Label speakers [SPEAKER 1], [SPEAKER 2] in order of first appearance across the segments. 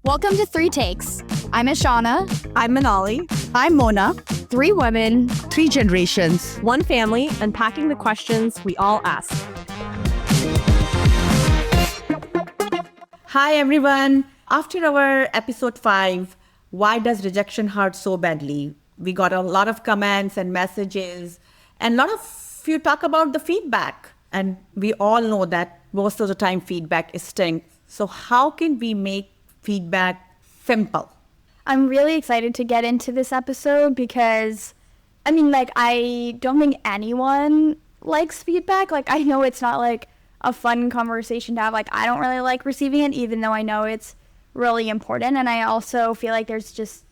[SPEAKER 1] Welcome to Three Takes. I'm Ishana.
[SPEAKER 2] I'm Minali.
[SPEAKER 3] I'm Mona.
[SPEAKER 1] Three women.
[SPEAKER 3] Three generations.
[SPEAKER 2] One family, unpacking the questions we all ask.
[SPEAKER 3] Hi, everyone. After our episode 5, Why Does Rejection Hurt So Badly? We got a lot of comments and messages, and a lot of you talk about the feedback. And we all know that most of the time feedback is stinks. So how can we make feedback simple?
[SPEAKER 1] I'm really excited to get into this episode because, I don't think anyone likes feedback. I know it's not, a fun conversation to have. I don't really like receiving it, even though I know it's really important. And I also feel like there's just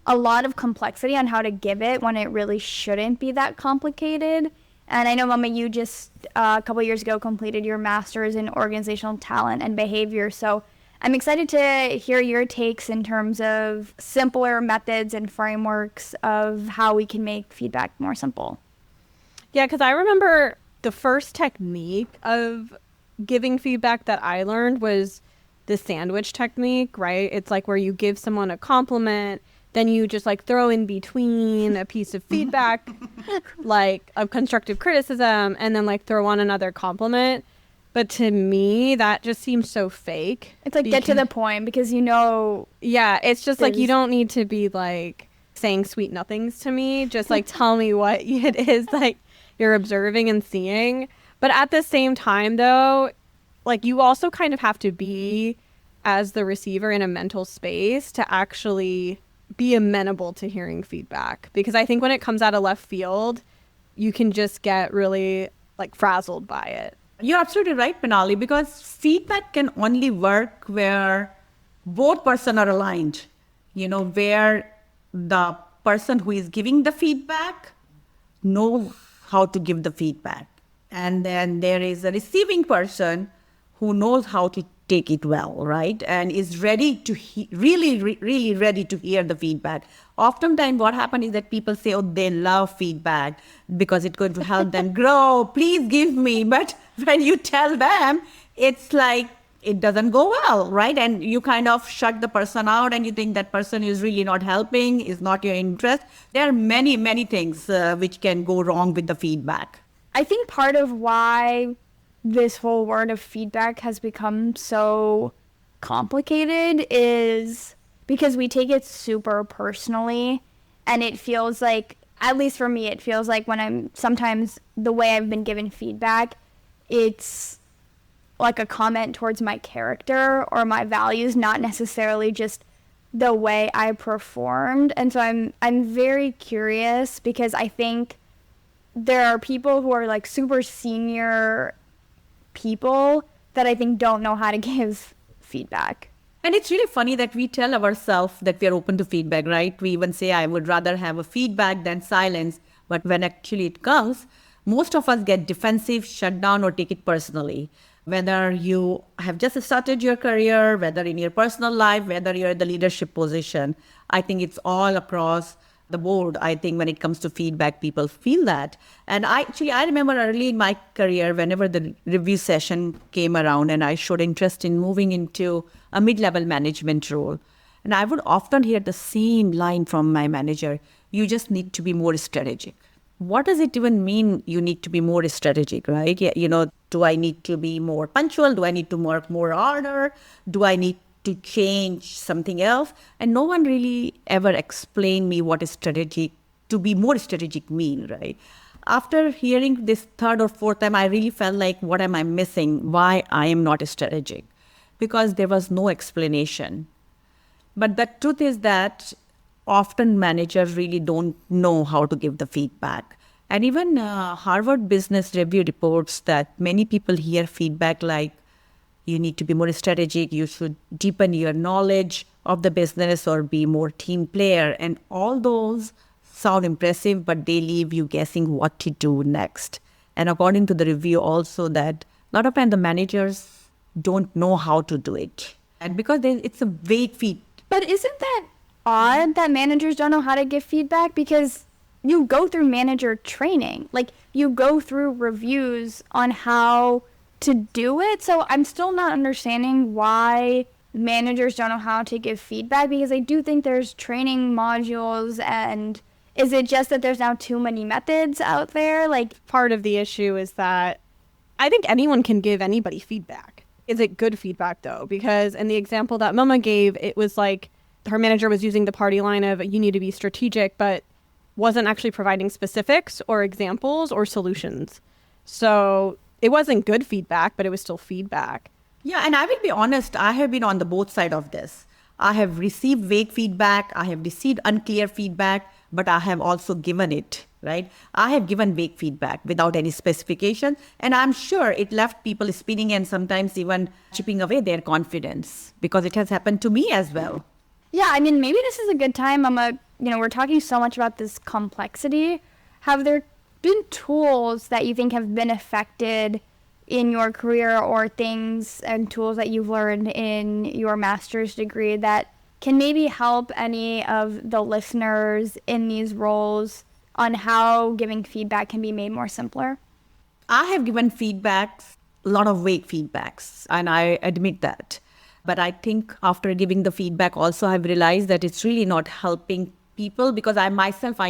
[SPEAKER 1] a lot of complexity on how to give it when it really shouldn't be that complicated. And I know, Mama, you just a couple years ago completed your master's in organizational talent and behavior. So I'm excited to hear your takes in terms of simpler methods and frameworks of how we can make feedback more simple.
[SPEAKER 2] Yeah, because I remember the first technique of giving feedback that I learned was the sandwich technique, right? It's where you give someone a compliment, then you just throw in between a piece of feedback, of constructive criticism, and then throw on another compliment. But to me, that just seems so fake.
[SPEAKER 1] It's get to the point because
[SPEAKER 2] Yeah, it's just you don't need to be saying sweet nothings to me. Just tell me what it is you're observing and seeing. But at the same time, though, you also kind of have to be, as the receiver, in a mental space to actually be amenable to hearing feedback. Because I think when it comes out of left field, you can just get really frazzled by it.
[SPEAKER 3] You're absolutely right, Minali, because feedback can only work where both person are aligned, where the person who is giving the feedback knows how to give the feedback. And then there is a receiving person who knows how to take it well, right? And is ready to, really ready to hear the feedback. Oftentimes what happens is that people say, oh, they love feedback because it's going to help them grow. Please give me. But when you tell them, it's it doesn't go well, right? And you kind of shut the person out and you think that person is really not helping, is not your interest. There are many, many things which can go wrong with the feedback.
[SPEAKER 1] I think part of why this whole word of feedback has become so complicated is because we take it super personally, and it feels at least for me, it feels when sometimes the way I've been given feedback, it's a comment towards my character or my values, not necessarily just the way I performed. And so I'm very curious because I think there are people who are super senior people that I think don't know how to give feedback.
[SPEAKER 3] And it's really funny that we tell ourselves that we are open to feedback, right? We even say, I would rather have a feedback than silence. But when actually it comes, most of us get defensive, shut down, or take it personally. Whether you have just started your career, whether in your personal life, whether you're in the leadership position, I think it's all across the board. I think when it comes to feedback, people feel that. And I remember early in my career, whenever the review session came around and I showed interest in moving into a mid-level management role. And I would often hear the same line from my manager, you just need to be more strategic. What does it even mean you need to be more strategic, right? Yeah, do I need to be more punctual? Do I need to work more harder? Do I need to change something else? And no one really ever explained me what is strategic, to be more strategic mean, right? After hearing this third or fourth time, I really felt what am I missing? Why I am not strategic? Because there was no explanation. But the truth is that often managers really don't know how to give the feedback. And even Harvard Business Review reports that many people hear feedback you need to be more strategic, you should deepen your knowledge of the business or be more team player. And all those sound impressive, but they leave you guessing what to do next. And according to the review also that a lot of times the managers don't know how to do it. And because it's a vague feed.
[SPEAKER 1] But isn't that odd that managers don't know how to give feedback? Because you go through manager training. You go through reviews on how to do it. So I'm still not understanding why managers don't know how to give feedback? Because I do think there's training modules, and is it just that there's now too many methods out there? Like,
[SPEAKER 2] part of the issue is that I think anyone can give anybody feedback. Is it good feedback though? Because in the example that Mama gave, it was like her manager was using the party line of you need to be strategic, but wasn't actually providing specifics or examples or solutions. So it wasn't good feedback, but it was still feedback.
[SPEAKER 3] Yeah, and I will be honest, I have been on the both side of this. I have received vague feedback, I have received unclear feedback, but I have also given it, right? I have given vague feedback without any specification, and I'm sure it left people spinning and sometimes even chipping away their confidence, because it has happened to me as well.
[SPEAKER 1] yeah, I mean, maybe this is a good time. We're talking so much about this complexity. Have there been tools that you think have been affected in your career, or things and tools that you've learned in your master's degree that can maybe help any of the listeners in these roles on how giving feedback can be made more simpler?
[SPEAKER 3] I have given feedbacks, a lot of vague feedbacks, and I admit that. But I think after giving the feedback also, I've realized that it's really not helping people, because I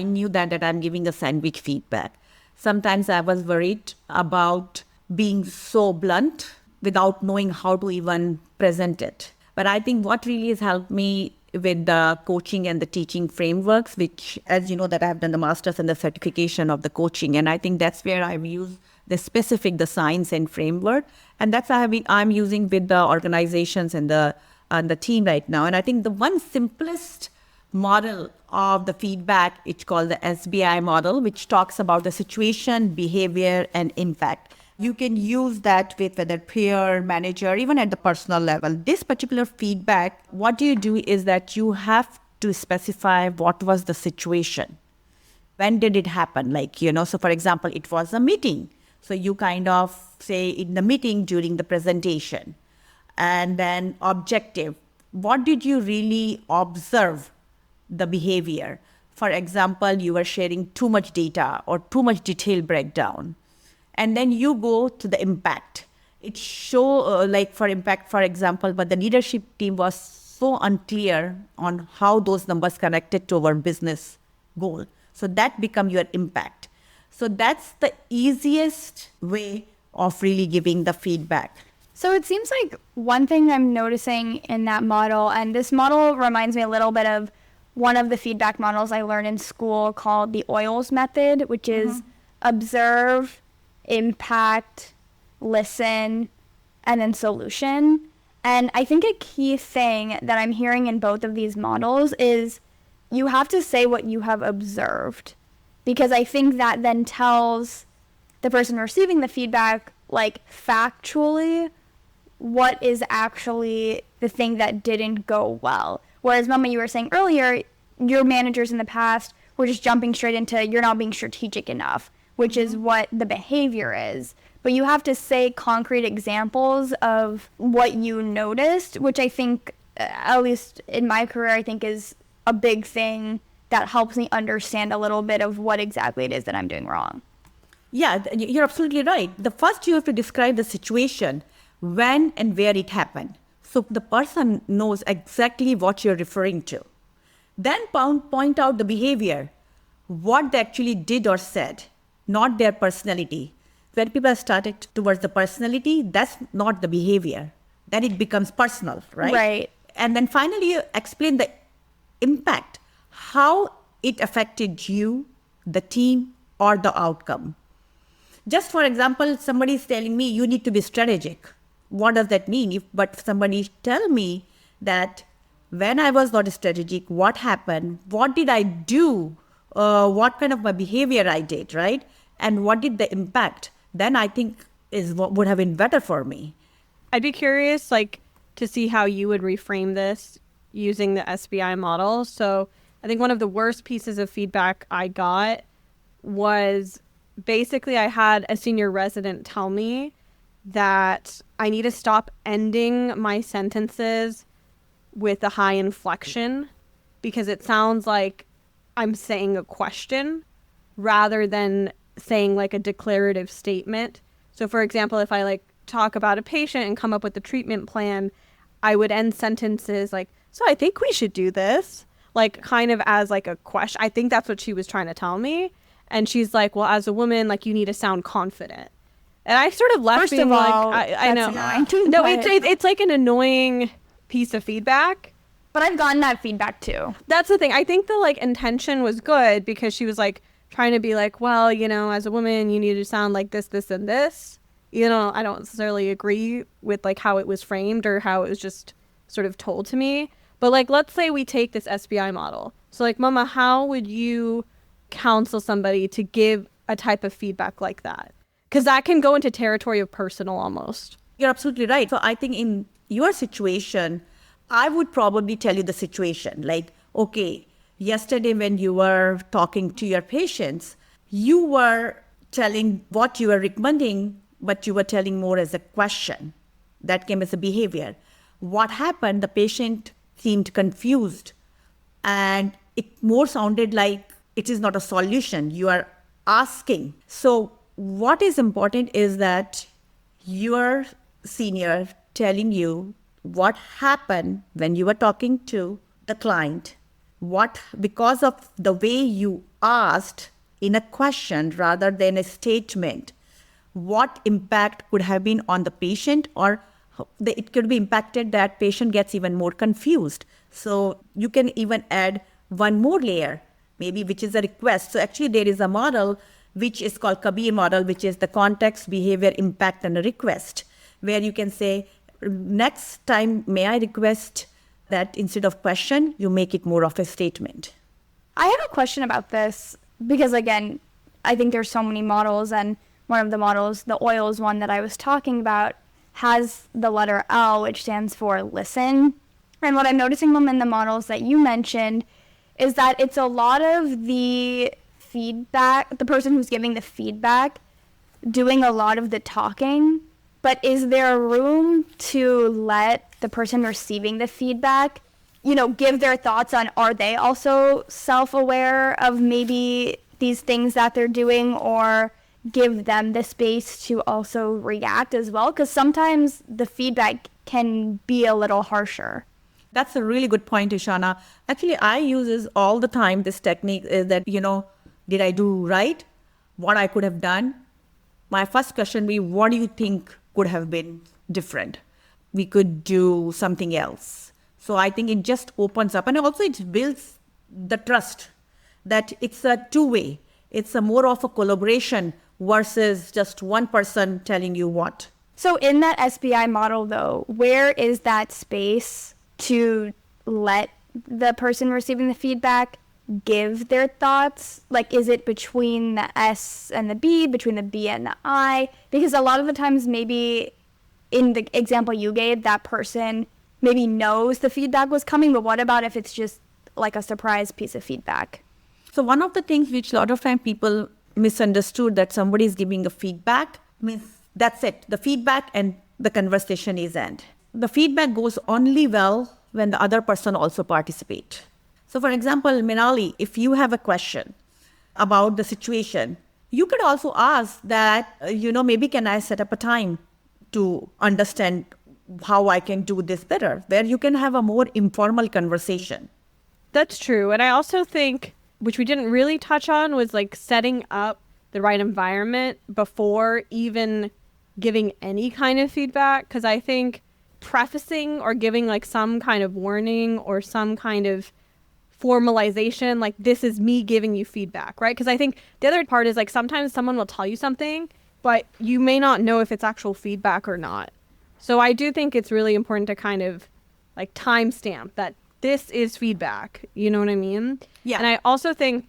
[SPEAKER 3] knew that I'm giving a sandwich feedback. Sometimes I was worried about being so blunt without knowing how to even present it. But I think what really has helped me with the coaching and the teaching frameworks, which, as you know, that I've done the master's and the certification of the coaching. And I think that's where I've used the science and framework. And that's what I'm using with the organizations and the team right now. And I think the one simplest model of the feedback, it's called the SBI model, which talks about the situation, behavior, and impact. You can use that with whether peer, manager, even at the personal level. This particular feedback, what you do is that you have to specify what was the situation. When did it happen? So for example, it was a meeting. So you kind of say in the meeting during the presentation. And then objective, what did you really observe the behavior? For example, you were sharing too much data or too much detail breakdown. And then you go to the impact. It for impact, for example, but the leadership team was so unclear on how those numbers connected to our business goal. So that become your impact. So that's the easiest way of really giving the feedback.
[SPEAKER 1] So it seems like one thing I'm noticing in that model, and this model reminds me a little bit of one of the feedback models I learned in school called the OILS method, which is observe, impact, listen, and then solution. And I think a key thing that I'm hearing in both of these models is you have to say what you have observed, because I think that then tells the person receiving the feedback, factually, what is actually the thing that didn't go well. Whereas, Mama, you were saying earlier, your managers in the past were just jumping straight into you're not being strategic enough, which is what the behavior is. But you have to say concrete examples of what you noticed, which I think, at least in my career, I think is a big thing that helps me understand a little bit of what exactly it is that I'm doing wrong.
[SPEAKER 3] Yeah, you're absolutely right. The first you have to describe the situation, when and where it happened. So the person knows exactly what you're referring to. Then point out the behavior, what they actually did or said, not their personality. When people started towards the personality, that's not the behavior. Then it becomes personal, right?
[SPEAKER 1] Right.
[SPEAKER 3] And then finally, you explain the impact, how it affected you, the team, or the outcome. Just for example, somebody is telling me you need to be strategic. What does that mean? But somebody tell me that when I was not strategic, what happened? What did I do? What kind of my behavior I did, right? And what did the impact? Then I think is what would have been better for me.
[SPEAKER 2] I'd be curious, to see how you would reframe this using the SBI model. So I think one of the worst pieces of feedback I got was basically I had a senior resident tell me that I need to stop ending my sentences with a high inflection, because it sounds like I'm saying a question rather than saying a declarative statement. So for example, if I talk about a patient and come up with the treatment plan, I would end sentences like, so I think we should do this, like kind of as like a question. I think that's what she was trying to tell me. And she's like, well, as a woman, like you need to sound confident. And I sort of left
[SPEAKER 1] First
[SPEAKER 2] being
[SPEAKER 1] of all,
[SPEAKER 2] like, I know.
[SPEAKER 1] annoying,
[SPEAKER 2] No,
[SPEAKER 1] but-
[SPEAKER 2] it's like an annoying piece of feedback.
[SPEAKER 1] But I've gotten that feedback too.
[SPEAKER 2] That's the thing. I think the like intention was good because she was like trying to be like, well, you know, as a woman, you need to sound like this, this, and this. You know, I don't necessarily agree with like how it was framed or how it was just sort of told to me. But like, let's say we take this SBI model. So like, Mama, how would you counsel somebody to give a type of feedback like that? Because that can go into territory of personal almost.
[SPEAKER 3] You're absolutely right. So I think in your situation, I would probably tell you the situation. Like, okay, yesterday when you were talking to your patients, you were telling what you were recommending, but you were telling more as a question. That came as a behavior. What happened? The patient seemed confused and it more sounded like it is not a solution. You are asking. So what is important is that your senior telling you what happened when you were talking to the client, what, because of the way you asked in a question rather than a statement, what impact could have been on the patient, or it could be impacted that patient gets even more confused. So you can even add one more layer, maybe, which is a request. So actually there is a model which is called CABI model, which is the context, behavior, impact, and a request, where you can say, next time, may I request that instead of question, you make it more of a statement.
[SPEAKER 1] I have a question about this because, again, I think there's so many models, and one of the models, the oils one that I was talking about, has the letter L, which stands for listen. And what I'm noticing them in the models that you mentioned is that it's a lot of the feedback, the person who's giving the feedback, doing a lot of the talking. But is there room to let the person receiving the feedback, you know, give their thoughts on, are they also self-aware of maybe these things that they're doing, or give them the space to also react as well? Because sometimes the feedback can be a little harsher.
[SPEAKER 3] That's a really good point, Ishana. Actually, I use this all the time. This technique is that, you know, did I do right? What I could have done? My first question would be, what do you think could have been different? We could do something else. So I think it just opens up, and also it builds the trust that it's a two-way. It's a more of a collaboration versus just one person telling you what.
[SPEAKER 1] So in that SBI model, though, where is that space to let the person receiving the feedback give their thoughts? Like, is it between the S and the B, between the B and the I? Because a lot of the times, maybe in the example you gave, that person maybe knows the feedback was coming, but what about if it's just like a surprise piece of feedback?
[SPEAKER 3] So one of the things which a lot of time people misunderstood, that somebody is giving a feedback, means that's it. The feedback and the conversation is end. The feedback goes only well when the other person also participate. So for example, Minali, if you have a question about the situation, you could also ask that, maybe can I set up a time to understand how I can do this better, where you can have a more informal conversation.
[SPEAKER 2] That's true. And I also think, which we didn't really touch on, was like setting up the right environment before even giving any kind of feedback. Because I think prefacing or giving like some kind of warning or some kind of formalization, like this is me giving you feedback, right? Because I think the other part is like sometimes someone will tell you something, but you may not know if it's actual feedback or not. So I do think it's really important to kind of like timestamp that this is feedback. You know what I mean?
[SPEAKER 3] Yeah.
[SPEAKER 2] And I also think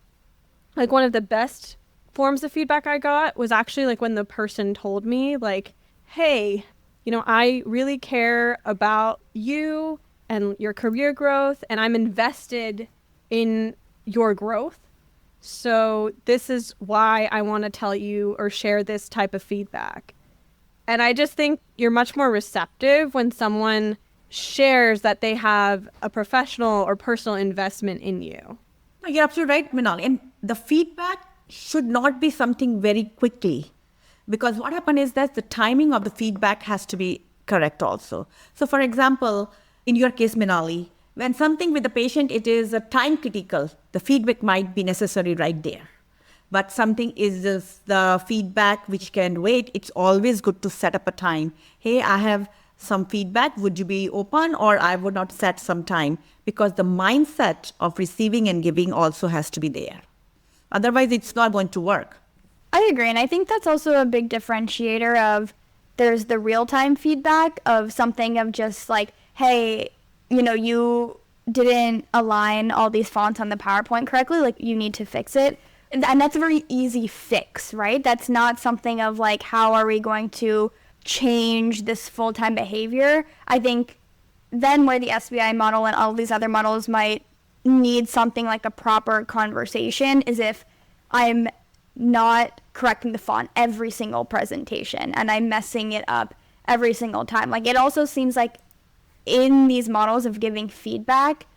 [SPEAKER 2] like one of the best forms of feedback I got was actually like when the person told me like, hey, I really care about you and your career growth, and I'm invested in your growth. So this is why I want to tell you or share this type of feedback. And I just think you're much more receptive when someone shares that they have a professional or personal investment in you.
[SPEAKER 3] You're absolutely right, Minali. And the feedback should not be something very quickly, because what happens is that the timing of the feedback has to be correct also. So for example, in your case, Minali, when something with the patient, it is a time critical, the feedback might be necessary right there. But something is just the feedback which can wait. It's always good to set up a time. Hey, I have some feedback. Would you be open? Or I would not set some time, because the mindset of receiving and giving also has to be there. Otherwise, it's not going to work.
[SPEAKER 1] I agree. And I think that's also a big differentiator of there's the real-time feedback of something of just like, hey, you didn't align all these fonts on the PowerPoint correctly. Like, you need to fix it. And that's a very easy fix, right? That's not something of like, how are we going to change this full-time behavior? I think then where the SBI model and all these other models might need something like a proper conversation is if I'm not correcting the font every single presentation and I'm messing it up every single time. Like, it also seems like in these models of giving feedback,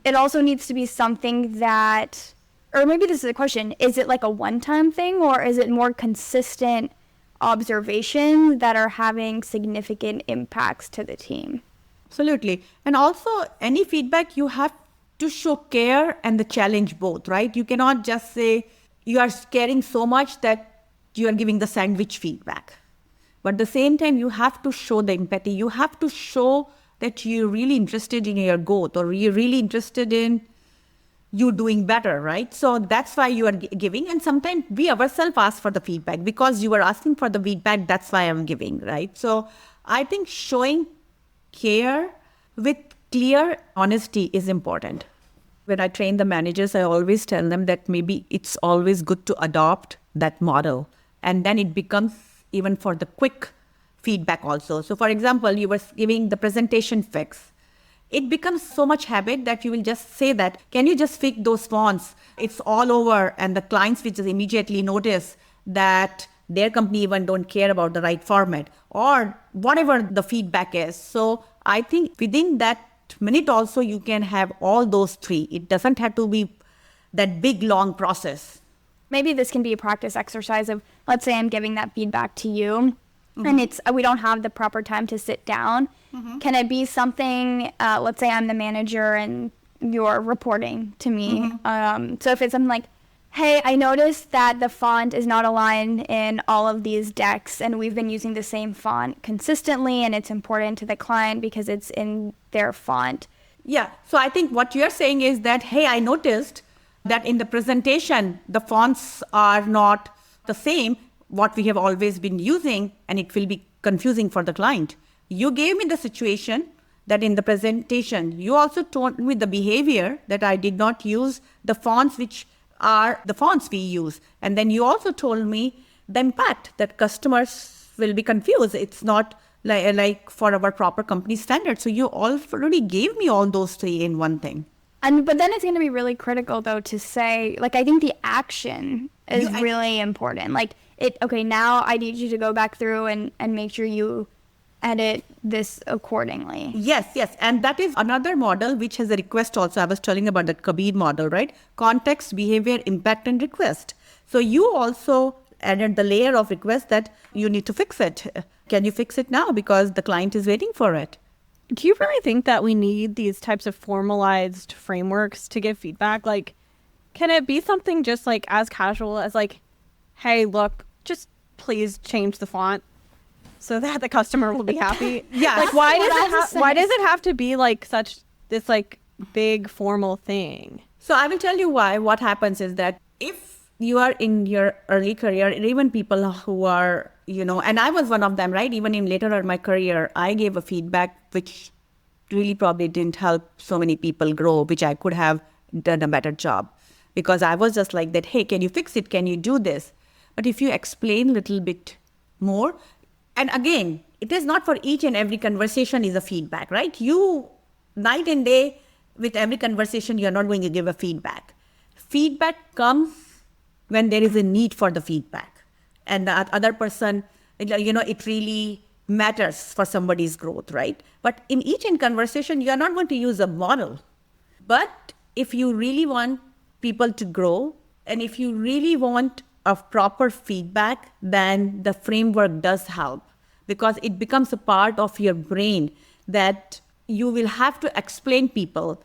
[SPEAKER 1] it also needs to be something that, or maybe this is a question, is it like a one-time thing, or is it more consistent observations that are having significant impacts to the team?
[SPEAKER 3] Absolutely. And also, any feedback, you have to show care and the challenge both, right? You cannot just say you are caring so much that you are giving the sandwich feedback. But at the same time, you have to show the empathy. You have to show that you're really interested in your growth, or you're really interested in you doing better, right? So that's why you are giving. And sometimes we ourselves ask for the feedback because you are asking for the feedback. That's why I'm giving, right? So I think showing care with clear honesty is important. When I train the managers, I always tell them that maybe it's always good to adopt that model. And then it becomes even for the quick feedback also. So for example, you were giving the presentation fix. It becomes so much habit that you will just say that, can you just fix those fonts? It's all over. And the clients will just immediately notice that their company even don't care about the right format or whatever the feedback is. So I think within that minute also, you can have all those three. It doesn't have to be that big, long process.
[SPEAKER 1] Maybe this can be a practice exercise of, let's say I'm giving that feedback to you, and we don't have the proper time to sit down. Can it be something, let's say I'm the manager and you're reporting to me. So if it's something like, hey, I noticed that the font is not aligned in all of these decks, and we've been using the same font consistently, and it's important to the client because it's in their font.
[SPEAKER 3] Yeah. So I think what you're saying is that, hey, I noticed that in the presentation, the fonts are not the same, what we have always been using, and it will be confusing for the client. You gave me the situation that in the presentation, you also told me the behavior that I did not use the fonts which are the fonts we use. And then you also told me the impact that customers will be confused. It's not like for our proper company standards. So you already gave me all those three in one thing.
[SPEAKER 1] But then it's going to be really critical, though, to say, like, I think the action is really important. Like, okay, now I need you to go back through and make sure you edit this accordingly.
[SPEAKER 3] Yes. And that is another model which has a request also. I was telling about that CABI model, right? Context, behavior, impact, and request. So you also added the layer of request that you need to fix it. Can you fix it now? Because the client is waiting for it.
[SPEAKER 2] Do you really think that we need these types of formalized frameworks to give feedback? Like, can it be something just like as casual as like, hey, look, just please change the font so that the customer will be happy?
[SPEAKER 3] Yeah.
[SPEAKER 2] Like, why does it have to be like such this like big formal thing?
[SPEAKER 3] So I will tell you why. What happens is that if you are in your early career, and even people who are, and I was one of them, right? Even in later in my career, I gave a feedback which really probably didn't help so many people grow, which I could have done a better job, because I was just like that, hey, can you fix it? Can you do this? But if you explain a little bit more, and again, it is not for each and every conversation is a feedback, right? You, night and day, with every conversation, you're not going to give a feedback. Feedback comes when there is a need for the feedback. And the other person, it really matters for somebody's growth, right? But in each conversation, you're not going to use a model. But if you really want people to grow, and if you really want a proper feedback, then the framework does help. because it becomes a part of your brain that you will have to explain people,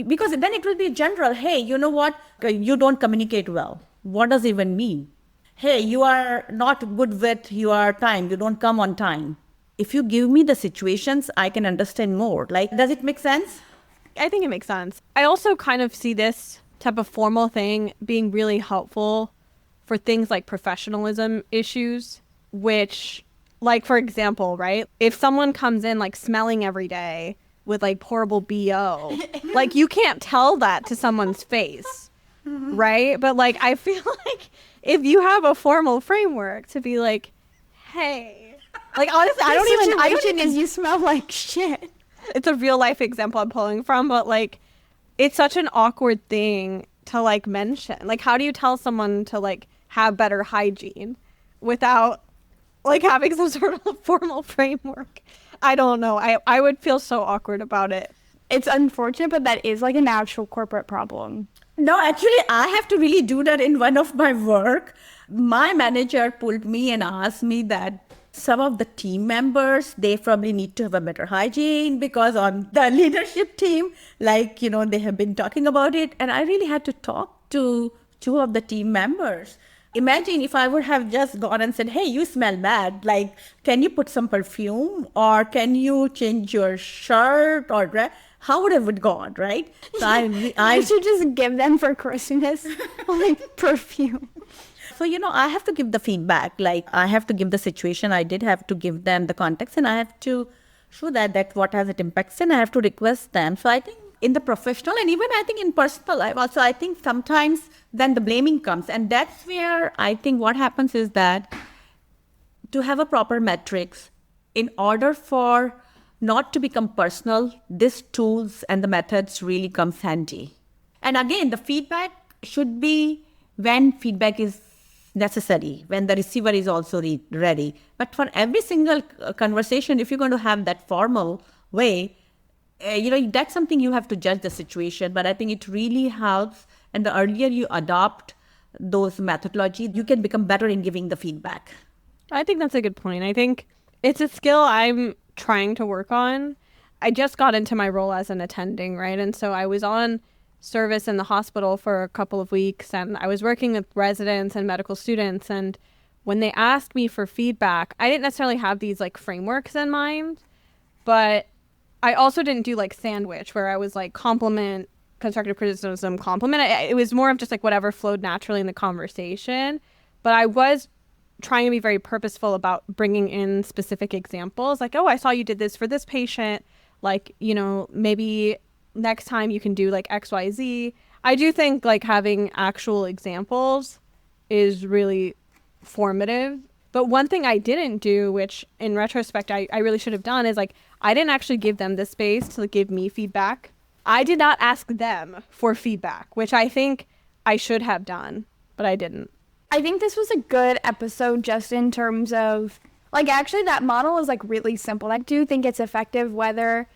[SPEAKER 3] because then it will be general. Hey, you know what? You don't communicate well. What does it even mean? Hey, you are not good with your time. You don't come on time. If you give me the situations, I can understand more. Like, does it make sense?
[SPEAKER 2] I think it makes sense. I also kind of see this type of formal thing being really helpful for things like professionalism issues, which, like, for example, right? If someone comes in like smelling every day with like horrible BO, like you can't tell that to someone's face, right? But like, I feel like if you have a formal framework to be like, hey, like honestly, I don't even
[SPEAKER 1] is you smell like shit.
[SPEAKER 2] It's a real life example I'm pulling from, but like, it's such an awkward thing to like mention. Like, how do you tell someone to like have better hygiene without like having some sort of formal framework? I don't know. I would feel so awkward about it.
[SPEAKER 1] It's unfortunate, but that is like an actual corporate problem.
[SPEAKER 3] No, actually, I have to really do that in one of my work. My manager pulled me and asked me that some of the team members, they probably need to have a better hygiene because on the leadership team, like, you know, they have been talking about it. And I really had to talk to two of the team members. Imagine if I would have just gone and said, hey, you smell bad. Like, can you put some perfume or can you change your shirt or dress? How would it have gone, right? So
[SPEAKER 1] I should just give them for Christmas like perfume.
[SPEAKER 3] So, you know, I have to give the feedback. Like, I have to give the situation. I did have to give them the context and I have to show that what has it impacts and I have to request them. So I think in the professional and even I think in personal life also, I think sometimes then the blaming comes. And that's where I think what happens is that to have a proper metrics in order for not to become personal, these tools and the methods really comes handy. And again, the feedback should be when feedback is necessary, when the receiver is also ready. But for every single conversation, if you're going to have that formal way, you know, that's something you have to judge the situation. But I think it really helps. And the earlier you adopt those methodologies, you can become better in giving the feedback.
[SPEAKER 2] I think that's a good point. I think it's a skill I'm trying to work on. I just got into my role as an attending, right? And so I was on service in the hospital for a couple of weeks and I was working with residents and medical students. And when they asked me for feedback, I didn't necessarily have these like frameworks in mind, but I also didn't do like sandwich where I was like compliment, constructive criticism, compliment. It was more of just like whatever flowed naturally in the conversation. But I was trying to be very purposeful about bringing in specific examples like, oh, I saw you did this for this patient. Like, you know, maybe next time you can do like XYZ. I do think like having actual examples is really formative. But one thing I didn't do, which in retrospect I really should have done, is like I didn't actually give them the space to give me feedback. I did not ask them for feedback, which I think I should have done, but I didn't.
[SPEAKER 1] I think this was a good episode just in terms of, like, actually that model is like really simple. I do think it's effective whether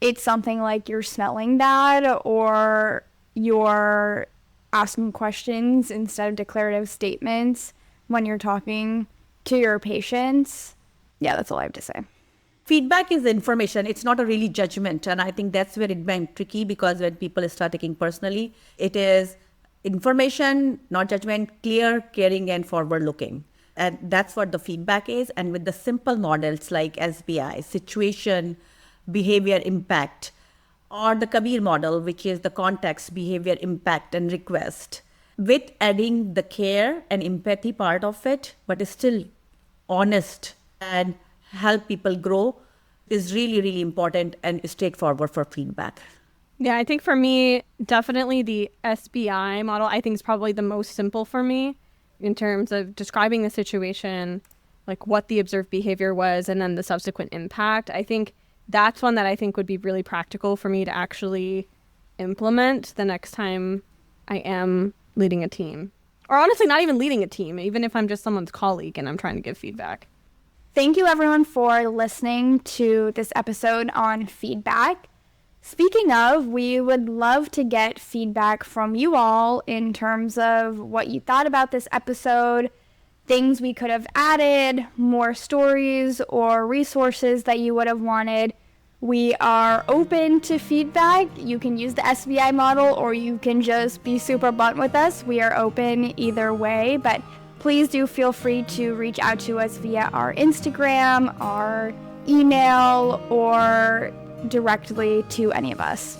[SPEAKER 1] it's something like you're smelling bad or you're asking questions instead of declarative statements when you're talking to your patients. Yeah, that's all I have to say.
[SPEAKER 3] Feedback is information. It's not a really judgment. And I think that's where it becomes tricky because when people start taking personally, it is information, not judgment, clear, caring, and forward-looking. And that's what the feedback is. And with the simple models like SBI, situation, behavior, impact, or the CABI model, which is the context, behavior, impact, and request, with adding the care and empathy part of it, but is still honest and help people grow is really, really important and straightforward for feedback.
[SPEAKER 2] Yeah, I think for me, definitely the SBI model, I think is probably the most simple for me in terms of describing the situation, like what the observed behavior was, and then the subsequent impact. I think that's one that I think would be really practical for me to actually implement the next time I am leading a team. Or honestly, not even leading a team, even if I'm just someone's colleague and I'm trying to give feedback.
[SPEAKER 1] Thank you everyone for listening to this episode on feedback. Speaking of, we would love to get feedback from you all in terms of what you thought about this episode, things we could have added, more stories or resources that you would have wanted. We are open to feedback. You can use the SBI model or you can just be super blunt with us. We are open either way, but please do feel free to reach out to us via our Instagram, our email, or directly to any of us.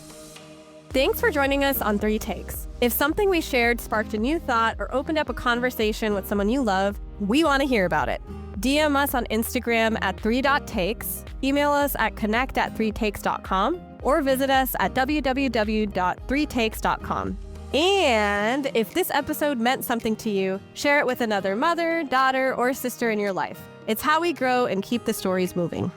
[SPEAKER 2] Thanks for joining us on 3 Takes. If something we shared sparked a new thought or opened up a conversation with someone you love, we want to hear about it. DM us on Instagram at 3.takes, email us at connect@3takes.com, or visit us at www.3takes.com. And if this episode meant something to you, share it with another mother, daughter, or sister in your life. It's how we grow and keep the stories moving.